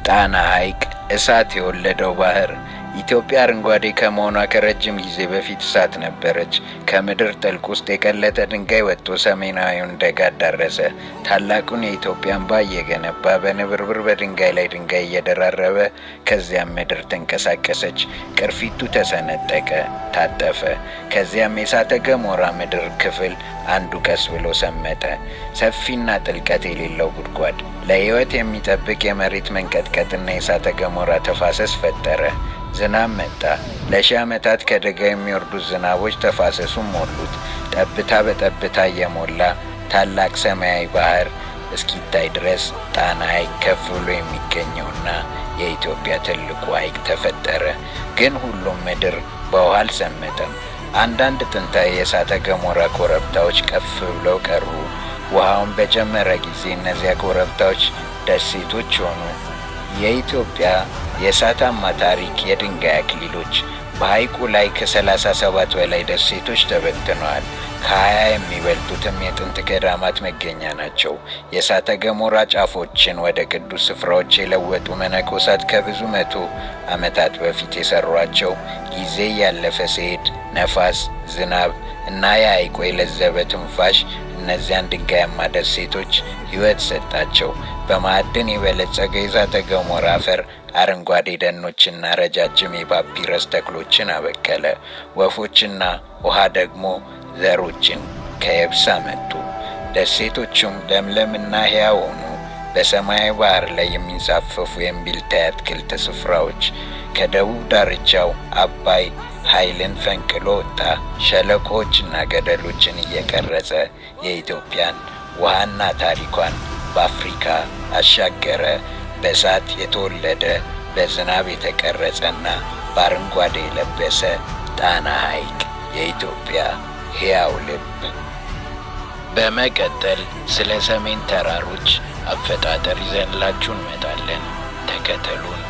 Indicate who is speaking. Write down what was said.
Speaker 1: ጣና ሐይቅ እሳት የወለደው ባህር። ኢትዮጵያ አረንጓዴ ከመሆኗ ከረጅም ጊዜ በፊት እሳት ነበረች። ከምድር ጥልቅ ውስጥ የቀለጠ ድንጋይ ወጥቶ ሰሜናዊውን ደጋ አዳረሰ። ታላቁን የኢትዮጵያ አምባ እየገነባ በንብርብር በድንጋይ ላይ ድንጋይ እየደራረበ ከዚያም ምድር ተንቀሳቀሰች። ቅርፊቱ ተሰነጠቀ፣ ታጠፈ። ከዚያም የእሳተ ገሞራ ምድር ክፍል አንዱ ቀስ ብሎ ሰመጠ። ሰፊና ጥልቀት የሌለው ጉድጓድ ለሕይወት የሚጠብቅ የመሬት መንቀጥቀጥና የእሳተ ገሞራ ተፋሰስ ፈጠረ። ዝናብ መጣ። ለሺህ ዓመታት ከደጋ የሚወርዱት ዝናቦች ተፋሰሱን ሞሉት። ጠብታ በጠብታ እየሞላ ታላቅ ሰማያዊ ባህር እስኪታይ ድረስ ጣና ሐይቅ ከፍ ብሎ የሚገኘውና የኢትዮጵያ ትልቁ ሐይቅ ተፈጠረ። ግን ሁሉም ምድር በውሃ አልሰመጠም። አንዳንድ ጥንታዊ የእሳተ ገሞራ ኮረብታዎች ከፍ ብለው ቀሩ። ውሃውን በጨመረ ጊዜ እነዚያ ኮረብታዎች ደሴቶች ሆኑ። የኢትዮጵያ የእሳታማ ታሪክ የድንጋይ አክሊሎች። በሐይቁ ላይ ከ37 በላይ ደሴቶች ተበትነዋል። ከ20 የሚበልጡትም የጥንት ገዳማት መገኛ ናቸው። የእሳተ ገሞራ ጫፎችን ወደ ቅዱስ ስፍራዎች የለወጡ መነኮሳት ከብዙ መቶ ዓመታት በፊት የሰሯቸው ጊዜ ያለፈ ሲሄድ ነፋስ፣ ዝናብ እና የሐይቁ የለዘበ ትንፋሽ እነዚያን ድንጋያማ ደሴቶች ሕይወት ሰጣቸው። በማዕድን የበለጸገ የእሳተ ገሞራ አፈር አረንጓዴ ደኖችና ረጃጅም የፓፒረስ ተክሎችን አበቀለ። ወፎችና ውሃ ደግሞ ዘሮችን ከየብስ አመጡ። ደሴቶቹም ለምለምና ሕያው ሆኑ። በሰማያዊ ባህር ላይ የሚንሳፈፉ የእምቢልታ የአትክልት ስፍራዎች። ከደቡብ ዳርቻው አባይ ኃይልን ፈንቅሎ ወጣ። ሸለቆዎችና ገደሎችን እየቀረጸ የኢትዮጵያን ውሃና ታሪኳን በአፍሪካ አሻገረ። በእሳት የተወለደ በዝናብ የተቀረጸና በአረንጓዴ የለበሰ ጣና ሐይቅ የኢትዮጵያ ሕያው ልብ። በመቀጠል ስለ ሰሜን ተራሮች አፈጣጠር ይዘንላችሁ እንመጣለን። ተከተሉን።